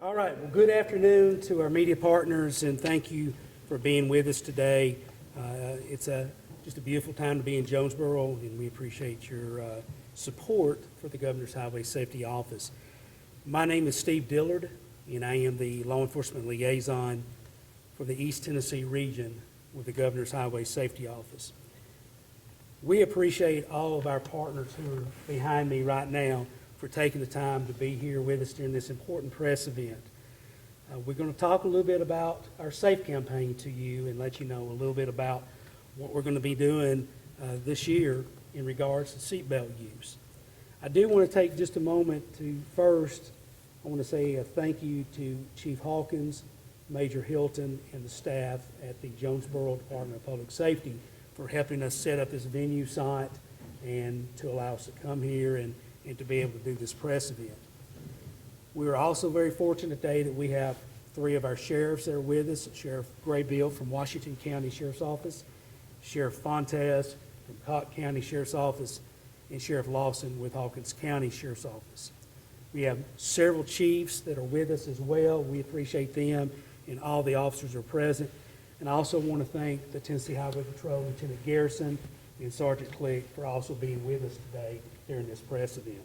All right, well, good afternoon to our media partners, and thank you for being with us today. It's just a beautiful time to be in Jonesborough, and we appreciate your support for the Governor's Highway Safety Office. My name is Steve Dillard, and I am the Law Enforcement Liaison for the East Tennessee region with the Governor's Highway Safety Office. We appreciate all of our partners who are behind me right now for taking the time to be here with us during this important press event. We're going to talk a little bit about our SAFE campaign to you and let you know a little bit about what we're going to be doing this year in regards to seatbelt use. I do want to take just a moment to first, I want to say a thank you to Chief Hawkins, Major Hilton, and the staff at the Jonesborough Department of Public Safety for helping us set up this venue site and to allow us to come here and to be able to do this press event. We are also very fortunate today that we have three of our sheriffs that are with us: Sheriff Graybill from Washington County Sheriff's Office, Sheriff Fontes from Cott County Sheriff's Office, and Sheriff Lawson with Hawkins County Sheriff's Office. We have several chiefs that are with us as well. We appreciate them, and all the officers are present. And I also want to thank the Tennessee Highway Patrol Lieutenant Garrison and Sergeant Click for also being with us today during this press event.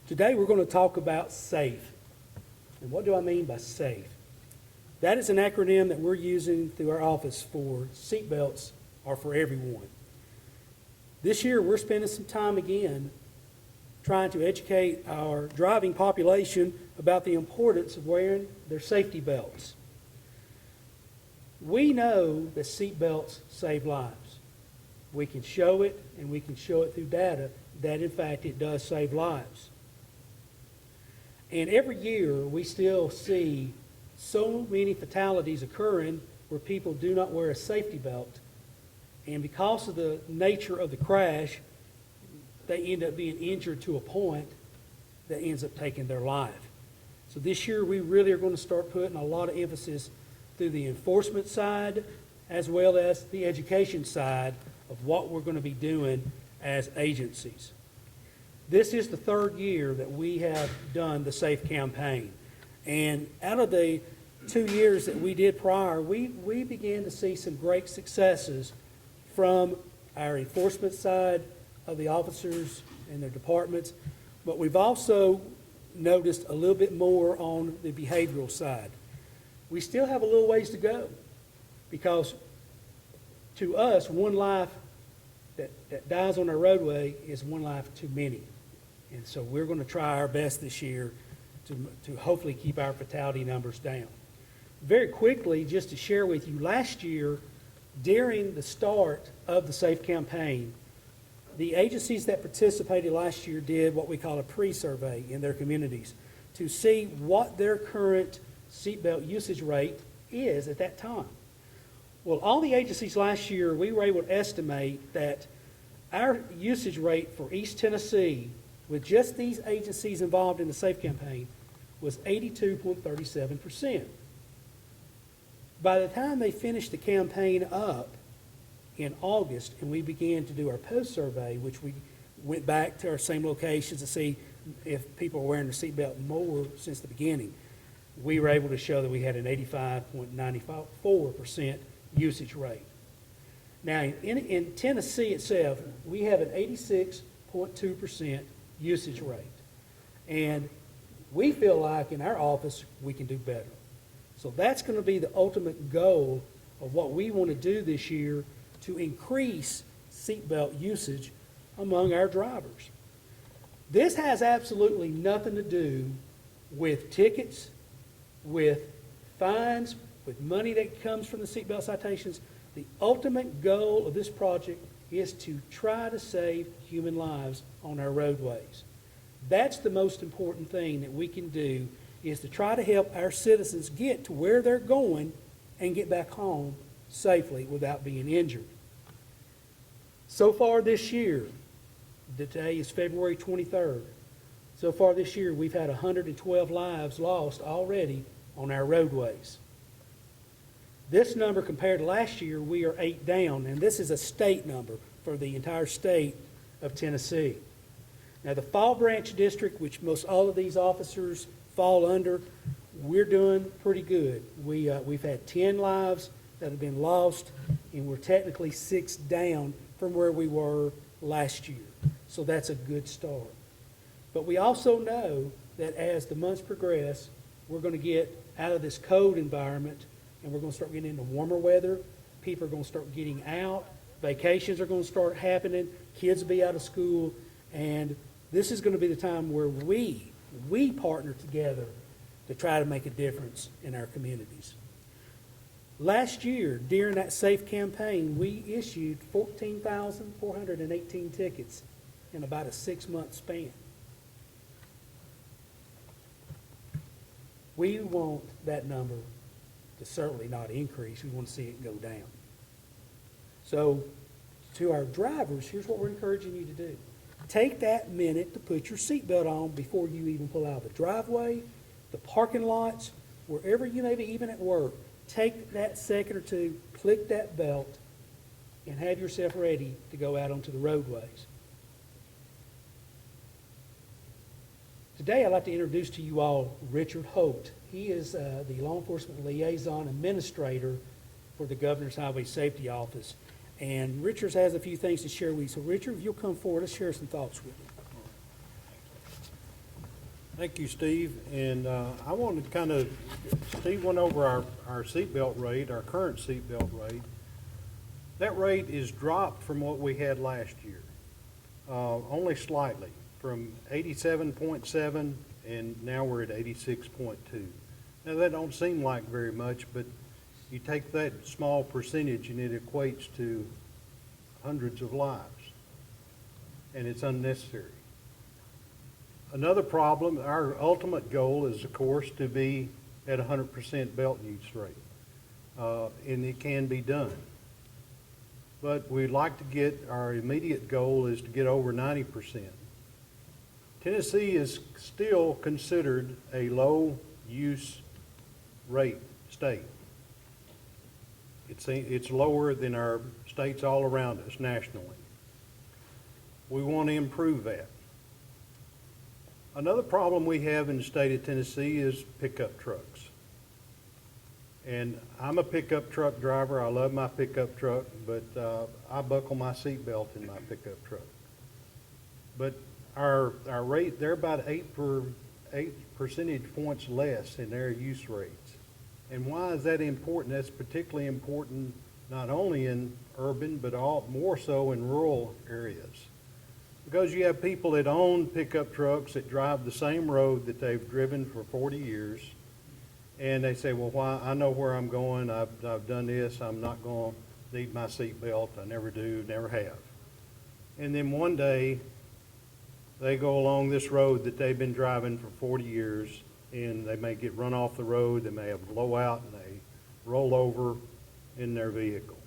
Today we're going to talk about SAFE. And what do I mean by SAFE? That is an acronym that we're using through our office for Seatbelts Are For Everyone. This year we're spending some time again trying to educate our driving population about the importance of wearing their safety belts. We know that seatbelts save lives. We can show it, and we can show it through data that in fact it does save lives. And every year we still see so many fatalities occurring where people do not wear a safety belt, and because of the nature of the crash, they end up being injured to a point that ends up taking their life. So this year we really are going to start putting a lot of emphasis through the enforcement side as well as the education side of what we're going to be doing as agencies. This is the third year that we have done the SAFE campaign. And out of the 2 years that we did prior, we began to see some great successes from our enforcement side of the officers and their departments, but we've also noticed a little bit more on the behavioral side. We still have a little ways to go because to us, one life that dies on our roadway is one life too many. And so we're going to try our best this year to hopefully keep our fatality numbers down. Very quickly, just to share with you, last year, during the start of the SAFE campaign, the agencies that participated last year did what we call a pre-survey in their communities to see what their current seatbelt usage rate is at that time. Well, all the agencies last year, we were able to estimate that our usage rate for East Tennessee, with just these agencies involved in the SAFE campaign, was 82.37%. By the time they finished the campaign up in August and we began to do our post-survey, which we went back to our same locations to see if people were wearing their seatbelt more since the beginning, we were able to show that we had an 85.94% usage rate. Now, in Tennessee itself, we have an 86.2% usage rate. And we feel like in our office, we can do better. So that's going to be the ultimate goal of what we want to do this year to increase seatbelt usage among our drivers. This has absolutely nothing to do with tickets, with fines, with money that comes from the seatbelt citations. The ultimate goal of this project is to try to save human lives on our roadways. That's the most important thing that we can do, is to try to help our citizens get to where they're going and get back home safely without being injured. So far this year, today is February 23rd, so far this year we've had 112 lives lost already on our roadways. This number compared to last year, we are 8 down, and this is a state number for the entire state of Tennessee. Now, the Fall Branch District, which most all of these officers fall under, we're doing pretty good. We've had 10 lives that have been lost, and we're technically 6 down from where we were last year. So that's a good start. But we also know that as the months progress, we're going to get out of this cold environment, and we're going to start getting into warmer weather. People are going to start getting out. Vacations are going to start happening. Kids will be out of school. And this is going to be the time where we partner together to try to make a difference in our communities. Last year, during that SAFE campaign, we issued 14,418 tickets in about a 6-month span. We want that number to certainly not increase. We want to see it go down. So to our drivers, here's what we're encouraging you to do. Take that minute to put your seatbelt on before you even pull out of the driveway, the parking lots, wherever you may be, even at work. Take that second or two, click that belt, and have yourself ready to go out onto the roadways. Today, I'd like to introduce to you all Richard Holt. He is the Law Enforcement Liaison Administrator for the Governor's Highway Safety Office. And Richard has a few things to share with you. So Richard, if you'll come forward, let's share some thoughts with you. Thank you, Steve. And I wanted to kind of, Steve went over our seatbelt rate, our current seatbelt rate. That rate is dropped from what we had last year, only slightly, from 87.7 and now we're at 86.2. Now that don't seem like very much, but you take that small percentage and it equates to hundreds of lives, and it's unnecessary. Another problem, our ultimate goal is, of course, to be at 100% belt use rate, and it can be done. But we'd like to get, our immediate goal is to get over 90%. Tennessee is still considered a low use rate state. It's lower than our states all around us nationally. We want to improve that. Another problem we have in the state of Tennessee is pickup trucks. And I'm a pickup truck driver. I love my pickup truck, but I buckle my seatbelt in my pickup truck. But our rate, they're about 8 percentage points less in their use rates. And why is that important? That's particularly important not only in urban, but more so in rural areas. Because you have people that own pickup trucks that drive the same road that they've driven for 40 years, and they say, well, why? I know where I'm going. I've done this. I'm not going to need my seatbelt. I never do, never have. And then one day, they go along this road that they've been driving for 40 years, and they may get run off the road. They may have a blowout, and they roll over in their vehicle.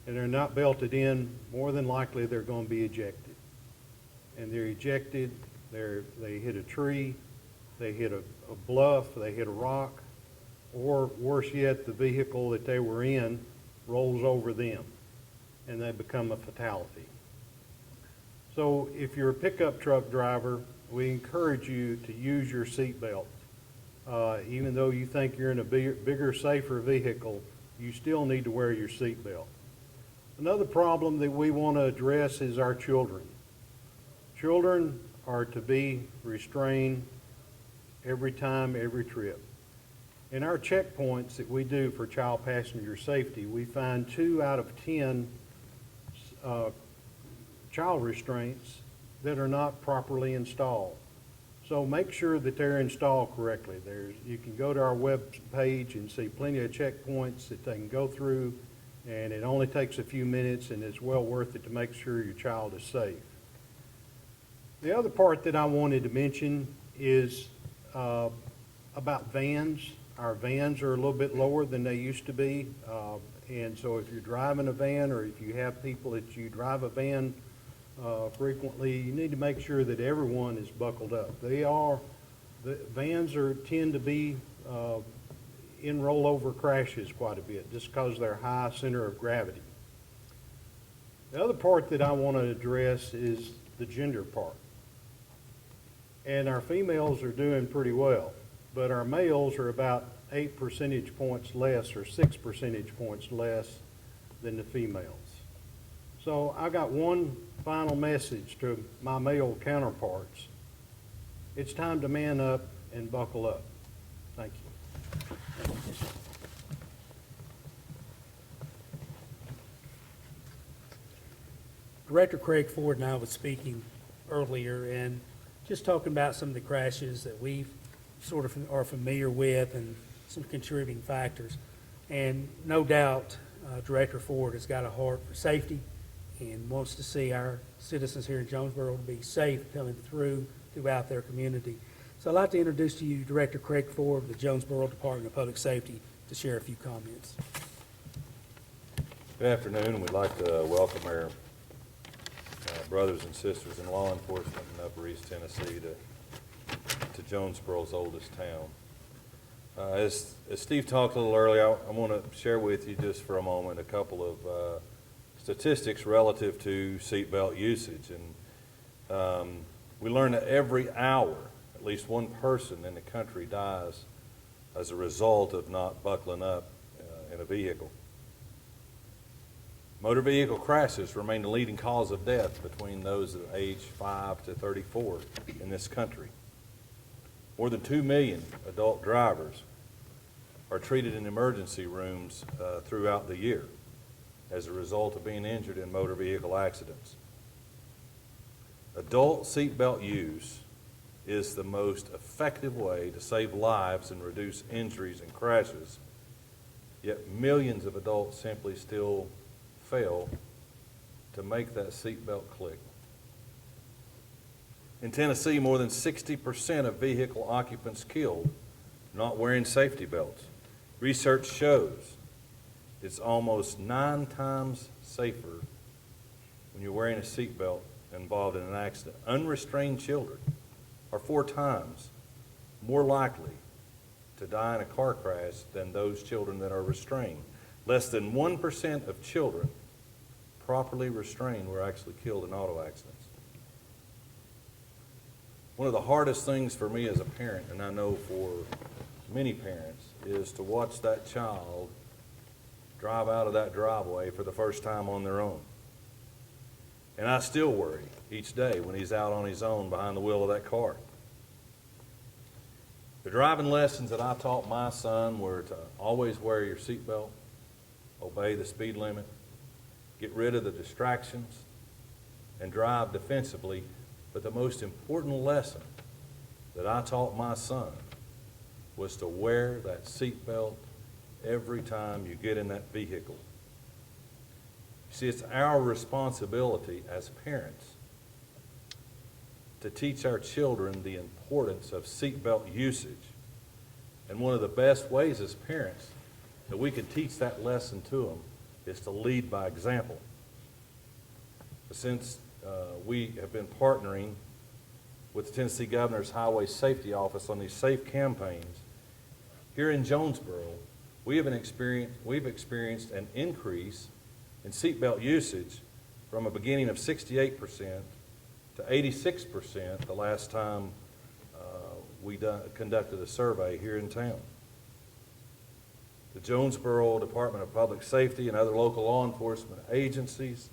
And they're not belted in. More than likely, they're going to be ejected. And they're ejected, they hit a tree, they hit a bluff, they hit a rock, or worse yet, the vehicle that they were in rolls over them, and they become a fatality. So if you're a pickup truck driver, we encourage you to use your seatbelt. Even though you think you're in a bigger, safer vehicle, you still need to wear your seatbelt. Another problem that we want to address is our children. Children are to be restrained every time, every trip. In our checkpoints that we do for child passenger safety, we find 2 out of 10 child restraints that are not properly installed. So make sure that they're installed correctly. You can go to our web page and see plenty of checkpoints that they can go through, and it only takes a few minutes, and it's well worth it to make sure your child is safe. The other part that I wanted to mention is about vans. Our vans are a little bit lower than they used to be, and so if you're driving a van, or if you have people that you drive a van frequently, you need to make sure that everyone is buckled up. The vans tend to be in rollover crashes quite a bit, just because they're high center of gravity. The other part that I want to address is the gender part. and our females are doing pretty well, but our males are about 8 percentage points less or 6 percentage points less than the females. So I got one final message to my male counterparts. It's time to man up and buckle up. Thank you. Director Craig Ford and I was speaking earlier and just talking about some of the crashes that we sort of are familiar with and some contributing factors. And no doubt, Director Ford has got a heart for safety and wants to see our citizens here in Jonesborough to be safe coming throughout their community. So I'd like to introduce to you Director Craig Ford of the Jonesborough Department of Public Safety to share a few comments. Good afternoon, and we'd like to welcome our brothers and sisters in law enforcement in Upper East Tennessee to Jonesborough's oldest town. As Steve talked a little earlier, I want to share with you just for a moment a couple of statistics relative to seatbelt usage. And we learn that every hour, at least one person in the country dies as a result of not buckling up in a vehicle. Motor vehicle crashes remain the leading cause of death between those at age 5 to 34 in this country. More than 2 million adult drivers are treated in emergency rooms throughout the year as a result of being injured in motor vehicle accidents. Adult seatbelt use is the most effective way to save lives and reduce injuries and crashes, yet millions of adults simply still fail to make that seatbelt click. In Tennessee, more than 60% of vehicle occupants killed not wearing safety belts. Research shows it's almost 9 times safer when you're wearing a seatbelt involved in an accident. Unrestrained children are 4 times more likely to die in a car crash than those children that are restrained. Less than 1% of children properly restrained were actually killed in auto accidents. One of the hardest things for me as a parent, and I know for many parents, is to watch that child drive out of that driveway for the first time on their own. And I still worry each day when he's out on his own behind the wheel of that car. The driving lessons that I taught my son were to always wear your seatbelt, obey the speed limit, get rid of the distractions, and drive defensively. But the most important lesson that I taught my son was to wear that seatbelt every time you get in that vehicle. See, it's our responsibility as parents to teach our children the importance of seatbelt usage. And one of the best ways as parents that we can teach that lesson to them is to lead by example. Since we have been partnering with the Tennessee Governor's Highway Safety Office on these safe campaigns, here in Jonesborough, we've experienced an increase in seatbelt usage from a beginning of 68% to 86% the last time we conducted a survey here in town. The Jonesborough Department of Public Safety and other local law enforcement agencies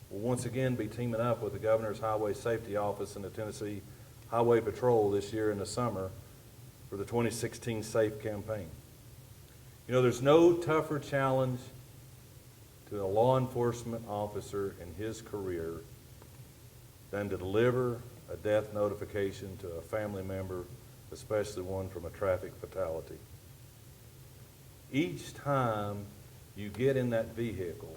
will once again be teaming up with the Governor's Highway Safety Office and the Tennessee Highway Patrol this year in the summer for the 2016 SAFE campaign. You know, there's no tougher challenge to a law enforcement officer in his career than to deliver a death notification to a family member, especially one from a traffic fatality. Each time you get in that vehicle,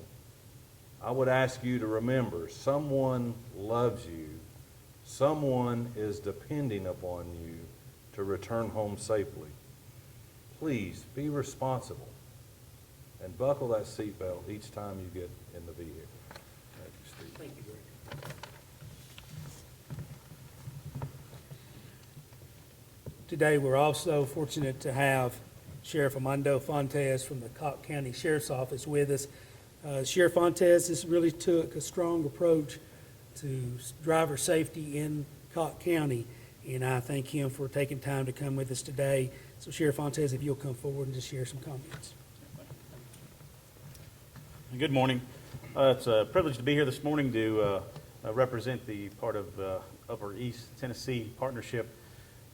I would ask you to remember someone loves you, someone is depending upon you to return home safely. Please be responsible and buckle that seatbelt each time you get in the vehicle. Thank you, Steve. Thank you, Greg. Today, we're also fortunate to have Sheriff Almundo Fontes from the Cobb County Sheriff's Office with us. Sheriff Fontes has really took a strong approach to driver safety in Cobb County, And I thank him for taking time to come with us today. So Sheriff Fontes, if you'll come forward and just share some comments. Good morning. It's a privilege to be here this morning to represent the part of our East Tennessee partnership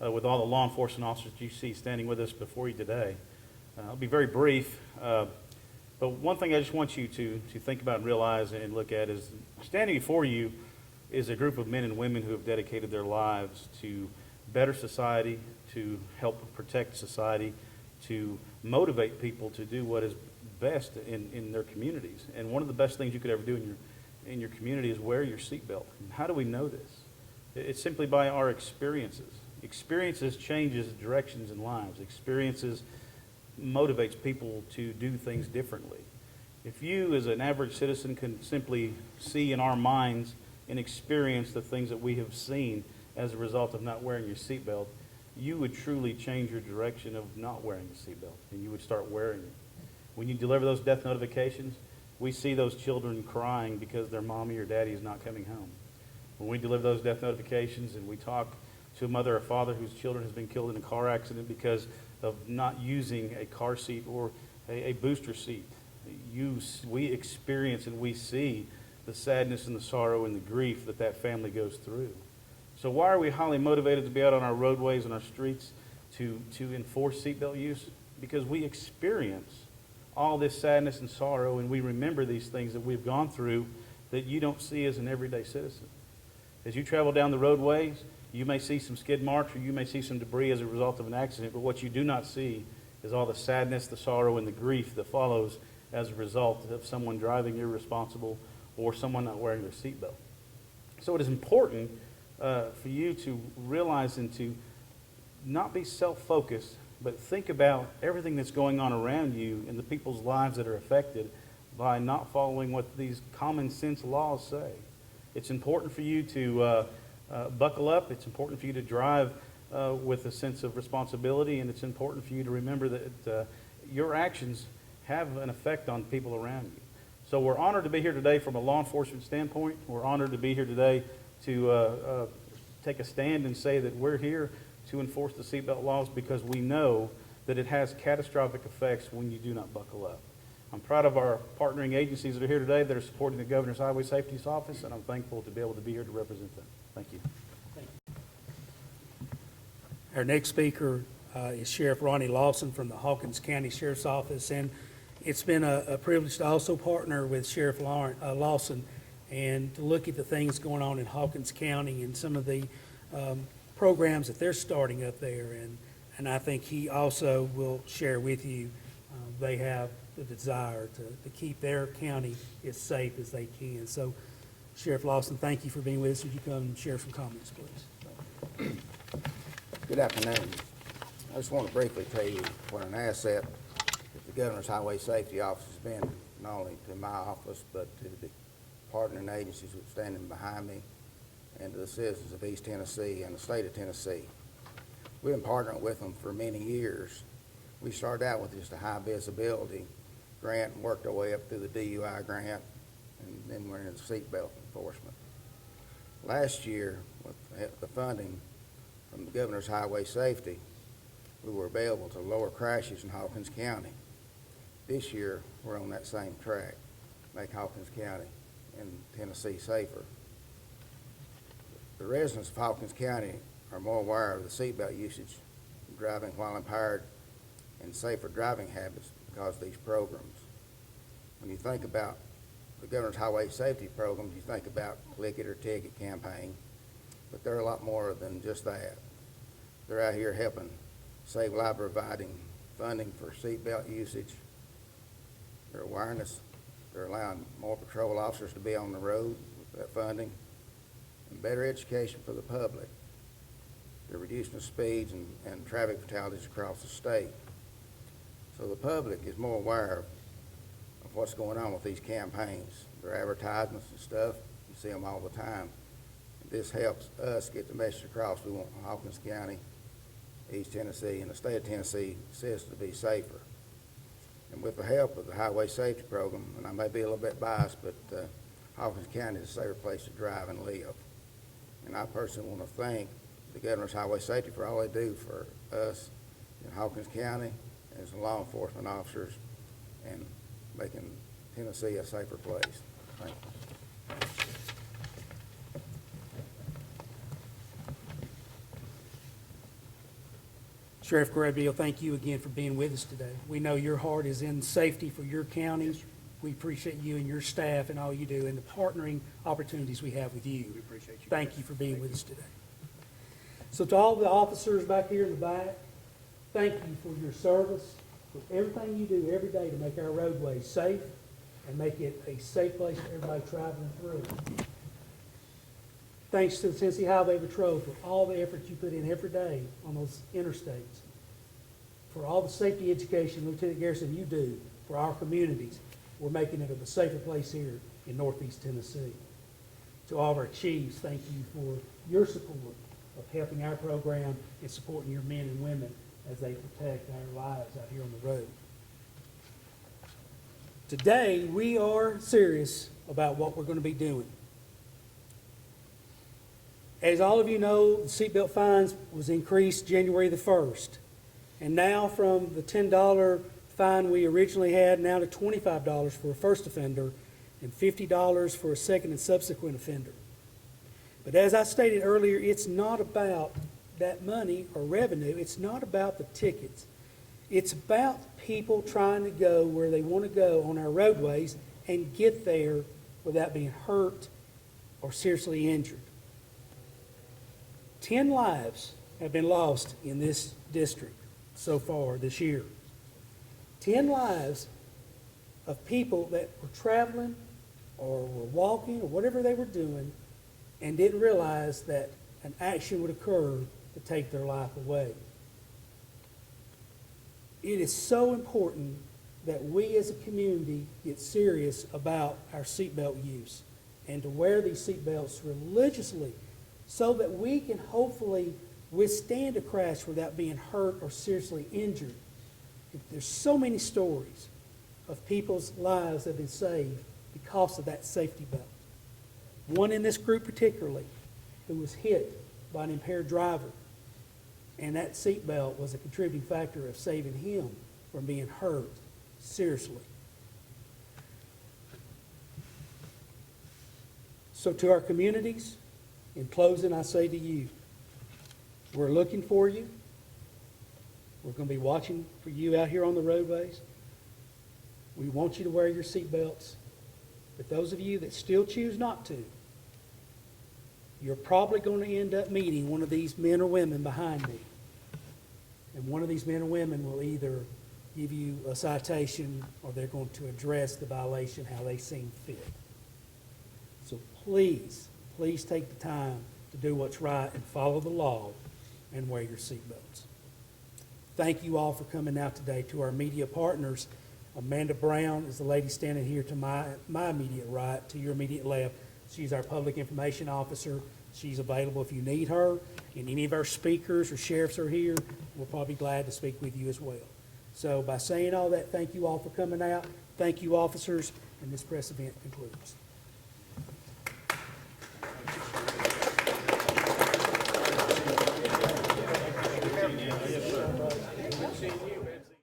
with all the law enforcement officers you see standing with us before you today. I'll be very brief, but one thing I just want you to think about and realize and look at is standing before you is a group of men and women who have dedicated their lives to better society, to help protect society, to motivate people to do what is best in their communities. And one of the best things you could ever do in your community is wear your seatbelt. And how do we know this? It's simply by our experiences. Experiences changes directions in lives. Experiences motivates people to do things differently. If you as an average citizen can simply see in our minds and experience the things that we have seen as a result of not wearing your seatbelt, you would truly change your direction of not wearing a seatbelt, and you would start wearing it. When you deliver those death notifications, we see those children crying because their mommy or daddy is not coming home. When we deliver those death notifications and we talk to a mother or father whose children has been killed in a car accident because of not using a car seat or a booster seat, we experience and we see the sadness and the sorrow and the grief that family goes through. So why are we highly motivated to be out on our roadways and our streets to enforce seatbelt use? Because we experience all this sadness and sorrow, and we remember these things that we've gone through that you don't see as an everyday citizen. As you travel down the roadways, you may see some skid marks or you may see some debris as a result of an accident, but what you do not see is all the sadness, the sorrow, and the grief that follows as a result of someone driving irresponsible or someone not wearing their seatbelt. So it is important for you to realize and to not be self-focused, but think about everything that's going on around you and the people's lives that are affected by not following what these common sense laws say. It's important for you to buckle up. It's important for you to drive with a sense of responsibility, and it's important for you to remember that your actions have an effect on people around you. So we're honored to be here today from a law enforcement standpoint. We're honored to be here today to take a stand and say that we're here to enforce the seatbelt laws because we know that it has catastrophic effects when you do not buckle up. I'm proud of our partnering agencies that are here today that are supporting the Governor's Highway Safety Office, and I'm thankful to be able to be here to represent them. Thank you. Our next speaker is Sheriff Ronnie Lawson from the Hawkins County Sheriff's Office, and it's been a privilege to also partner with Sheriff Lawson and to look at the things going on in Hawkins County and some of the programs that they're starting up there, and I think he also will share with you they have the desire to keep their county as safe as they can. So, Sheriff Lawson, thank you for being with us. Would you come and share some comments, please? Good afternoon. I just want to briefly tell you what an asset that the Governor's Highway Safety Office has been, not only to my office, but to the partnering agencies who are standing behind me and to the citizens of East Tennessee and the state of Tennessee. We've been partnering with them for many years. We started out with just a high visibility grant and worked our way up through the DUI grant, and then we're into seatbelt enforcement. Last year, with the funding from the Governor's Highway Safety, we were available to lower crashes in Hawkins County. This year, we're on that same track, make Hawkins County and Tennessee safer. The residents of Hawkins County are more aware of the seatbelt usage, driving while impaired, and safer driving habits because of these programs. When you think about the Governor's Highway Safety programs, you think about Click It or Ticket campaign, but they're a lot more than just that. They're out here helping save lives, providing funding for seatbelt usage, their awareness. They're allowing more patrol officers to be on the road with that funding, and better education for the public. They're reducing the speeds and traffic fatalities across the state. So the public is more aware of what's going on with these campaigns. Their advertisements and stuff, you see them all the time. This helps us get the message across. We want Hawkins County, East Tennessee, and the state of Tennessee citizens to be safer. And with the help of the Highway Safety Program, and I may be a little bit biased, but Hawkins County is a safer place to drive and live. And I personally want to thank the Governor's Highway Safety for all they do for us in Hawkins County as law enforcement officers and making Tennessee a safer place. Thank you. Sheriff Grabeel, thank you again for being with us today. We know your heart is in safety for your county. We appreciate you and your staff and all you do and the partnering opportunities we have with you. We appreciate you. Thank you for being with us today. So to all the officers back here in the back, thank you for your service, for everything you do every day to make our roadways safe and make it a safe place for everybody traveling through. Thanks to the Tennessee Highway Patrol for all the effort you put in every day on those interstates. For all the safety education, Lieutenant Garrison, you do for our communities. We're making it a safer place here in Northeast Tennessee. To all of our chiefs, thank you for your support of helping our program and supporting your men and women as they protect our lives out here on the road. Today, we are serious about what we're going to be doing. As all of you know, the seatbelt fines was increased January the 1st. And now from the $10 fine we originally had, now to $25 for a first offender and $50 for a second and subsequent offender. But as I stated earlier, it's not about that money or revenue. It's not about the tickets. It's about people trying to go where they want to go on our roadways and get there without being hurt or seriously injured. 10 lives have been lost in this district so far this year. 10 lives of people that were traveling or were walking or whatever they were doing and didn't realize that an action would occur to take their life away. It is so important that we as a community get serious about our seatbelt use and to wear these seatbelts religiously so that we can hopefully withstand a crash without being hurt or seriously injured. There's so many stories of people's lives that have been saved because of that safety belt. One in this group particularly who was hit by an impaired driver, and that seatbelt was a contributing factor of saving him from being hurt seriously. So to our communities, in closing, I say to you, we're looking for you. We're going to be watching for you out here on the roadways. We want you to wear your seatbelts. But those of you that still choose not to, you're probably going to end up meeting one of these men or women behind me. And one of these men or women will either give you a citation or they're going to address the violation how they seem fit. So please take the time to do what's right and follow the law and wear your seatbelts. Thank you all for coming out today. To our media partners, Amanda Brown is the lady standing here to my immediate right, to your immediate left. She's our public information officer. She's available if you need her. And any of our speakers or sheriffs are here, we'll probably be glad to speak with you as well. So by saying all that, thank you all for coming out. Thank you, officers, and this press event concludes. Good seeing you.